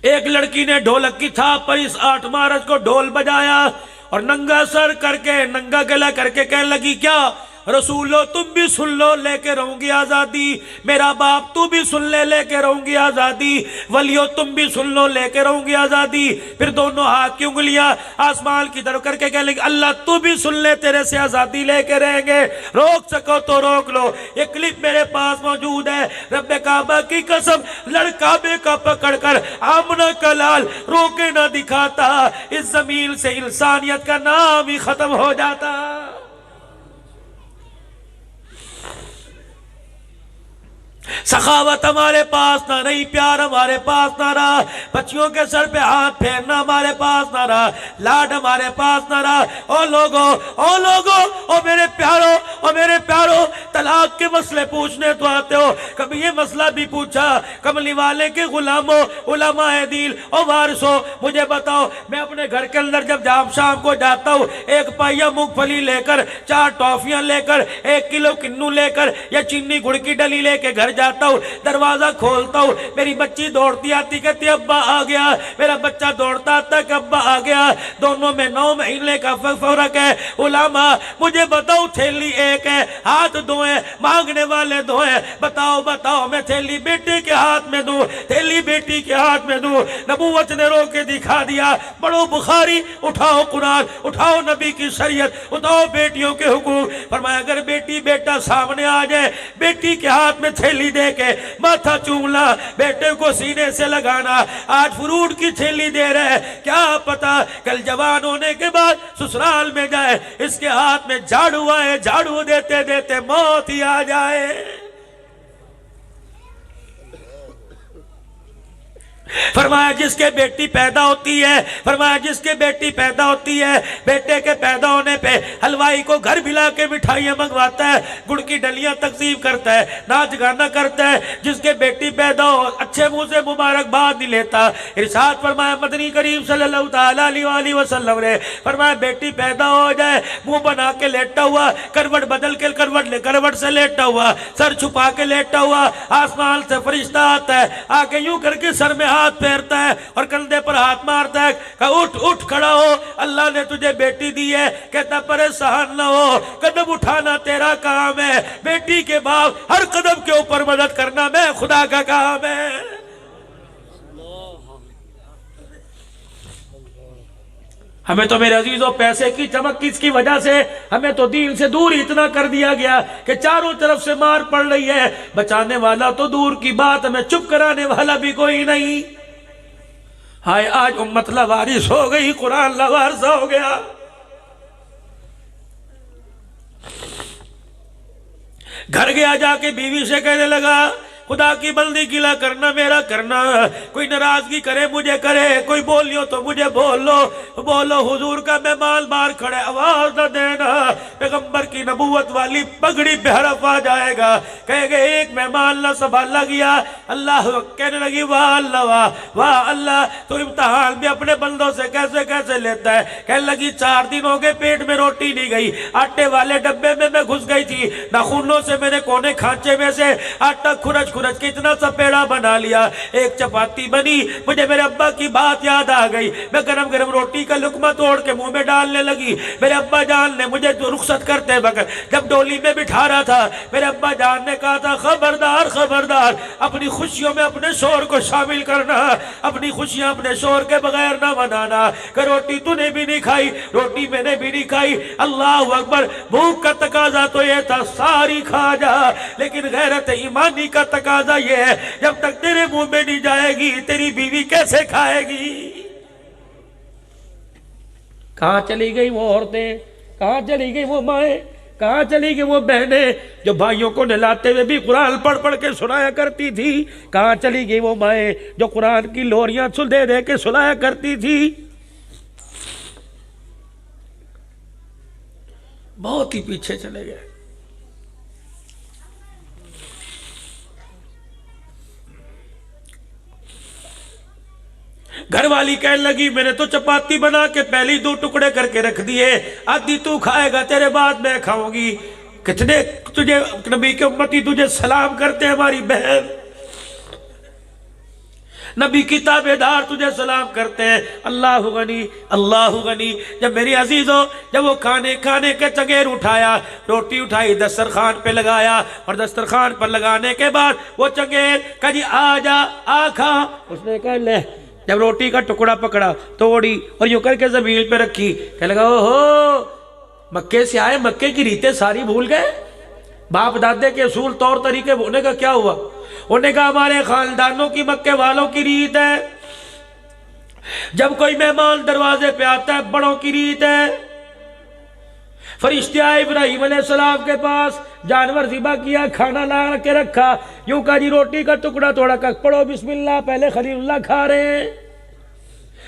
ایک لڑکی نے ڈھولک کی تھاپ پر اس 8 مارچ کو ڈھول بجایا اور ننگا سر کر کے ننگا گلا کر کے کہنے لگی کیا رسولو تم بھی سن لو لے کے رہوں گی آزادی، میرا باپ تو بھی سن لے کے رہوں گی آزادی، ولیو تم بھی سن لو لے کے رہوں گی آزادی۔ پھر دونوں ہاتھ کی انگلیاں آسمان کی طرف کر کے کہنے لگی اللہ تو بھی سن لے تیرے سے آزادی لے کے رہیں گے، روک سکو تو روک لو۔ ایک کلپ میرے پاس موجود ہے، رب کعبہ کی قسم لڑکابے کا پکڑ کر آمنہ کا لال روکے نہ دکھاتا، اس زمین سے انسانیت کا نام ہی ختم ہو جاتا۔ سخاوت ہمارے پاس نہ رہی، پیار ہمارے پاس نہ رہا، بچیوں کے سر پہ ہاتھ پھیرنا ہمارے پاس نہ رہا، لاڈ ہمارے پاس نہ رہا۔ او لوگو او میرے پیارو طلاق کے مسئلے پوچھنے تو آتے ہو، کبھی یہ مسئلہ بھی پوچھا؟ کملی والے کے غلاموں، علماء دین او وارثو، مجھے بتاؤ میں اپنے گھر کے اندر جب شام کو جاتا ہوں، 1 پائیا مونگ پھلی لے کر، 4 ٹافیاں لے کر، 1 کلو کنو لے کر یا چینی گڑ کی ڈلی لے کے گھر جاتا ہوں، دروازہ کھولتا ہوں، میری بچی دوڑتی آتی کہتی ابا آ گیا، میرا بچہ دوڑتا آتا کہ ابا آ گیا، دونوں میں 9 مہینے کا فرق ہے۔ علماء مجھے بتاؤ تھیلی ایک ہے، ہاتھ 2 ہیں، مانگنے والے 2 ہیں، بتاؤ میں تھیلی بیٹے کے ہاتھ میں دوں، تھیلی بیٹی کے ہاتھ میں دوں؟ نبوت نے رو کے دکھا دیا، پڑھو بخاری، اٹھاؤ قرآن، اٹھاؤ نبی کی شریعت، اٹھاؤ بیٹیوں کے حقوق۔ فرمایا اگر بیٹی بیٹا سامنے آ جائے، بیٹی کے ہاتھ میں تھیلی دے کے ماتھا چومنا، بیٹے کو سینے سے لگانا۔ آج فروٹ کی تھیلی دے رہے، کیا پتا کل جوان ہونے کے بعد سسرال میں جائے، اس کے ہاتھ میں جھاڑو آئے، جھاڑو دیتے دیتے موت ہی آ جائے۔ فرمایا جس کے بیٹی پیدا ہوتی ہے، بیٹے کے پیدا ہونے پہ حلوائی کو گھر بلا کے مٹھائیاں منگواتا ہے، گڑ کی ڈلیاں تقسیم کرتا ہے، ناچ گانا کرتا ہے۔ جس کے بیٹی پیدا ہو اچھے منہ سے مبارکباد نہیں لیتا۔ ارشاد فرمایا مدنی کریم صلی اللہ تعالیٰ علیہ وسلم نے فرمایا بیٹی پیدا ہو جائے، منہ بنا کے لیٹا ہوا، کروٹ بدل کے کروٹ سے لیٹا ہوا، سر چھپا کے لیٹا ہوا، آسمان سے فرشتہ آتا ہے، آ کے یوں کر کے سر میں ہاتھ پھیرتا ہے اور کندھے پر ہاتھ مارتا ہے کہ اٹھ کھڑا ہو، اللہ نے تجھے بیٹی دی ہے۔ کہتا پریشان نہ ہو، قدم اٹھانا تیرا کام ہے، بیٹی کے باپ ہر قدم کے اوپر مدد کرنا میں خدا کا کام ہے۔ ہمیں تو میرے عزیزوں پیسے کی چمک کس کی وجہ سے ہمیں تو دین سے دور اتنا کر دیا گیا کہ چاروں طرف سے مار پڑ رہی ہے، بچانے والا تو دور کی بات، ہمیں چپ کرانے والا بھی کوئی نہیں۔ ہائے آج امت لوارث ہو گئی، قرآن لوارث ہو گیا۔ گھر گیا جا کے بیوی سے کہنے لگا خدا کی بندی گلا کرنا میرا کرنا، کوئی ناراضگی کرے مجھے کرے، کوئی بولیو تو مجھے بولو حضور کا مہمان بار کھڑے، آواز نہ دینا، پیغمبر کی نبوت والی پگڑی پہ حرف آ جائے گا، کہے گے ایک مہمان نہ سنبھالا گیا، اللہ کہنے لگی واہ اللہ تو امتحان بھی اپنے بندوں سے کیسے لیتا ہے۔ کہنے لگی 4 دن ہو گئے پیٹ میں روٹی نہیں گئی، آٹے والے ڈبے میں گھس گئی تھی، ناخنوں سے میں نے کونے کھانچے میں سے آٹا کھرچ کے اتنا سا پیڑا بنا لیا، ایک چپاتی بنی، مجھے میرے ابا کی بات یاد آ گئی، میں گرم روٹی کا لقمہ توڑ کے منہ میں ڈالنے لگی، میرے ابا جان نے مجھے رخصت کرتے وقت جب ڈولی میں بٹھا رہا تھا، میرے ابا جان نے کہا تھا خبردار اپنی خوشیوں میں اپنے شور کو شامل کرنا، اپنی خوشیاں اپنے شور کے بغیر نہ منانا، کہ روٹی تو نے بھی نہیں کھائی، روٹی میں نے بھی نہیں کھائی، اللہ اکبر، بھوک کا تقاضا تو یہ تھا ساری کھا جا، لیکن غیرت ایمانی کا تقاضا یہ ہے جب تک تیرے منہ میں نہیں جائے گی تیری بیوی کیسے کھائے گی؟ کہاں چلی گئی وہ عورتیں، کہاں چلی گئی وہ مائیں، کہاں چلی گئی وہ بہنیں جو بھائیوں کو نہلاتے ہوئے بھی قرآن پڑھ کے سنایا کرتی تھی؟ کہاں چلی گئی وہ مائیں جو قرآن کی لوریاں دے کے سنایا کرتی تھی؟ بہت ہی پیچھے چلے گئے۔ گھر والی کہنے لگی میں نے تو چپاتی بنا کے پہلی 2 ٹکڑے کر کے رکھ دیے، آدھی تو کھائے گا، تیرے بعد میں کھاؤں گی۔ کتنے تجھے نبی کے امتی تجھے سلام کرتے ہیں ہماری بہن، نبی کی تابعدار تجھے سلام کرتے ہیں، اللہ غنی اللہ غنی۔ جب میری عزیزوں، جب وہ کھانے کے چنگیر اٹھایا، روٹی اٹھائی، دسترخوان پہ لگایا، اور دسترخوان پر لگانے کے بعد وہ چنگیر کہا جی آ جا آ کھا، اس نے کہا لے، جب روٹی کا ٹکڑا پکڑا، توڑی اور یوں کر کے زمین پہ رکھی، کہنے لگا اوہو، مکے سے آئے، مکے کی ریتیں ساری بھول گئے، باپ دادے کے اصول طور طریقے ہونے کا کیا ہوا؟ انہوں نے کہا ہمارے خاندانوں کی، مکے والوں کی ریت ہے، جب کوئی مہمان دروازے پہ آتا ہے بڑوں کی ریت ہے۔ فرشتے آئے ابراہیم علیہ السلام کے پاس، جانور ذبح کیا، کھانا لا کے رکھا، یوں کہا جی روٹی کا ٹکڑا توڑا، کہ پڑھو بسم اللہ، پہلے خلیل اللہ کھا رہے ہیں۔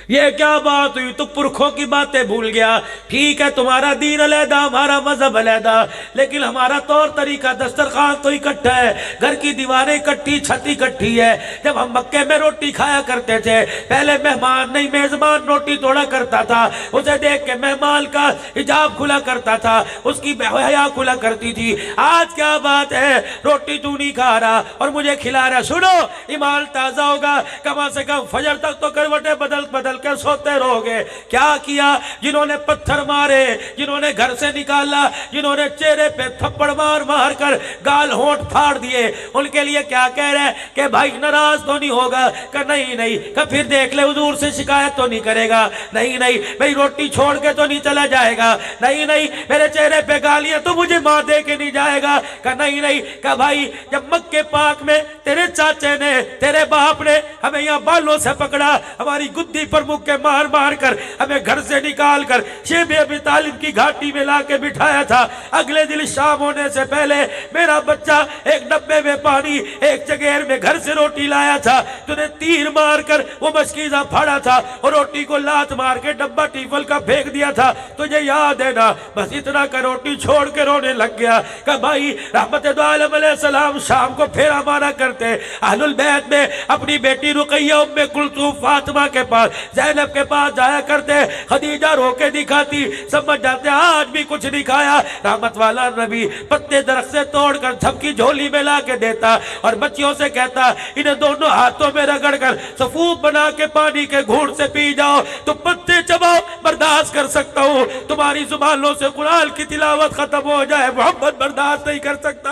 یہ کیا بات ہوئی؟ تو پرکھوں کی باتیں بھول گیا۔ ٹھیک ہے تمہارا دین علیحدہ، ہمارا مذہب علیحدہ، لیکن ہمارا طور طریقہ، دسترخوان تو اکٹھا ہے، گھر کی دیواریں اکٹھی، چھت اکٹھی ہے۔ جب ہم مکے میں روٹی کھایا کرتے تھے، پہلے مہمان نہیں میزبان روٹی توڑا کرتا تھا، اسے دیکھ کے مہمان کا حجاب کھلا کرتا تھا، اس کی حیا کھلا کرتی تھی۔ آج کیا بات ہے، روٹی تو نہیں کھا رہا اور مجھے کھلا رہا۔ سنو، ایمان تازہ ہوگا، کم سے کم فجر تک تو کروٹیں بدل کے سوتے رہو گے۔ کیا کیا؟ جنہوں نے پتھر مارے، جنہوں نے گھر سے نکالا، جنہوں نے چہرے پہ تھپڑ مار کر گال ہونٹ پھاڑ دیے، ان کے لیے کیا کہہ رہے ہیں کہ بھائی ناراض تو نہیں ہوگا؟ کہ نہیں، کہ پھر دیکھ لے حضور سے شکایت تو نہیں کرے گا، نہیں بھئی روٹی چھوڑ کے تو نہیں چلا جائے گا، نہیں میرے چہرے پہ گالیاں تو مجھے ماں دے کے نہیں جائے گا، کہ نہیں، کہ بھائی جب مکے پاک میں تیرے چاچے نے، تیرے باپ نے ہمیں یہاں بالوں سے پکڑا، ہماری گدی پر مکے مار کر ہمیں گھر سے نکال کر شیب ابی طالب کی گھاٹی میں لا کے بٹھایا تھا، اگلے دن شام ہونے سے پہلے میرا بچہ ایک ڈبے میں پانی، ایک چگیر میں گھر سے روٹی لایا تھا، تو نے تیر مار کر وہ مشکیزہ پھاڑا تھا اور روٹی کو لات مار کے ڈبہ ٹیفل کا پھینک دیا تھا، تجھے یاد ہے نا؟ بس اتنا کہ روٹی چھوڑ کے رونے لگ گیا۔ کہ بھائی رحمت دو عالم علیہ السلام شام کو پھیرا مارا کرتے، اہل البیت میں اپنی بیٹی رقیہ، ام کلثوم، فاطمہ کے پاس، زینب کے پاس جایا کرتے، خدیجہ رو کے دکھاتی، سمجھ جاتے آج بھی کچھ نہیں کھایا۔ رحمت والا نبی پتے درخت سے توڑ کر سب کی جھولی میں لا کے دیتا اور بچیوں سے کہتا انہیں دونوں ہاتھوں میں رگڑ کر سفوف بنا کے پانی کے گھونٹ سے پی جاؤ، تو پتے چباؤ، برداشت کر سکتا ہوں، تمہاری زبانوں سے قرآن کی تلاوت ختم ہو جائے، محمد برداشت نہیں کر سکتا۔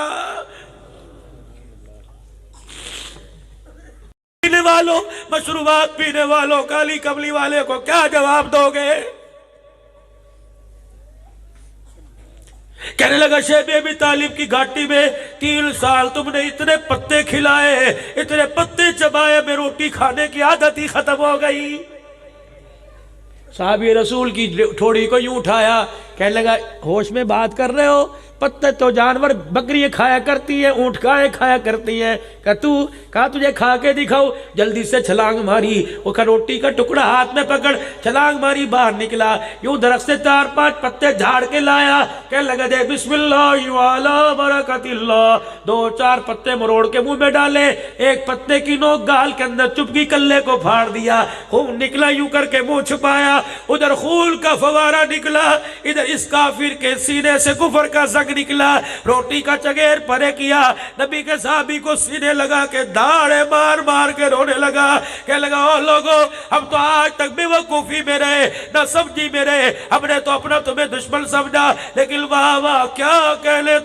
پینے والوں، مشروبات پینے والوں، کالی کملی والے کو کیا جواب دو گے؟ کہنے لگا شیب ابی طالب کی گھاٹی میں 3 سال تم نے اتنے پتے کھلائے، اتنے پتے چبائے، میں روٹی کھانے کی عادت ہی ختم ہو گئی۔ صحابی رسول کی ٹھوڑی کو یوں اٹھایا، کہنے لگا ہوش میں بات کر رہے ہو؟ پتے تو جانور، بکریاں کھایا کرتی ہے، اونٹ کھایا کرتی ہے، کہا تجھے کھا کے دکھاؤ۔ جلدی سے چھلانگ ماری، وہ روٹی کا ٹکڑا ہاتھ میں پکڑ، چھلانگ ماری، باہر نکلا، یوں درخت سے 4-5 پتے جھاڑ کے لایا، کہنے لگا دے بسم اللہ وعلی برکت اللہ، 2-4 پتے مروڑ کے منہ میں ڈالے، ایک پتے کی نوک گال کے اندر چپکی، کلے کو پھاڑ دیا، خون نکلا، یوں کر کے منہ چھپایا، ادھر خون کا فوارہ نکلا، ادھر اس کافر کے سینے سے کفر کا زنگ نکلا، روٹی کا چگیر پرے کیا، نبی کے صحابی کو سینے لگا کے داڑے مار کے رونے لگا، کہنے لگا او لوگو، ہم تو آج تک بے وقوفی میں رہے، نہ سمجھی میں رہے، ہم نے تو اپنا تمہیں دشمن سمجھا، لیکن واہ کیا کہنے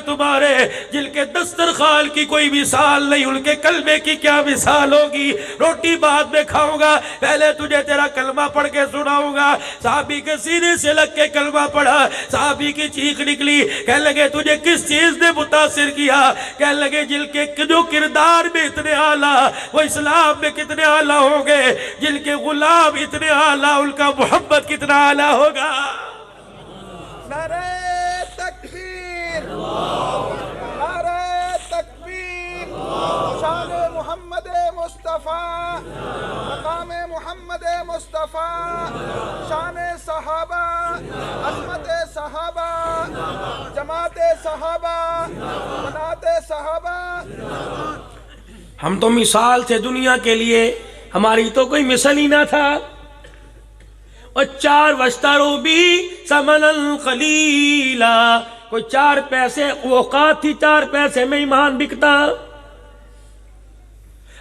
تمہارے، جن کے دسترخوان کی کوئی مثال نہیں، ان کے کلمے کی کیا مثال ہوگی؟ روٹی بعد میں کھاؤں گا، پہلے تجھے تیرا کلمہ پڑھ کے سناؤں گا۔ صحابی کے سینے سے لگ کے کلمہ پڑھا، صحابی کی چیخ نکلی، کہنے لگے تجھے کس چیز نے متاثر کیا؟ کہنے لگے جن کے جو کردار میں اتنے اعلیٰ، وہ اسلام میں کتنے اعلیٰ ہوں گے، جن کے غلام اتنے اعلیٰ، ان کا محبت کتنا اعلیٰ ہوگا۔ نعرہ تکبیر، نعرہ تکبیر، شان محمد مصطفیٰ، مقام محمد مصطفیٰ، شان صحابہ، عظمت صحابہ، جماعت صحابہ، بنات صحابہ۔ ہم تو مثال تھے دنیا کے لیے، ہماری تو کوئی مثل ہی نہ تھا۔ اور 4 وشترو بھی ثمنا قلیلا، کوئی 4 پیسے اوقات تھی، 4 پیسے میں ایمان بکتا۔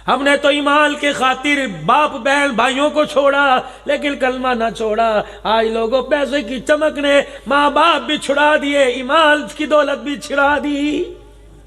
ہم نے تو ایمان کے خاطر باپ بہن بھائیوں کو چھوڑا لیکن کلمہ نہ چھوڑا. آج لوگوں پیسے کی چمک نے ماں باپ بھی چھڑا دیے, ایمان کی دولت بھی چھڑا دی.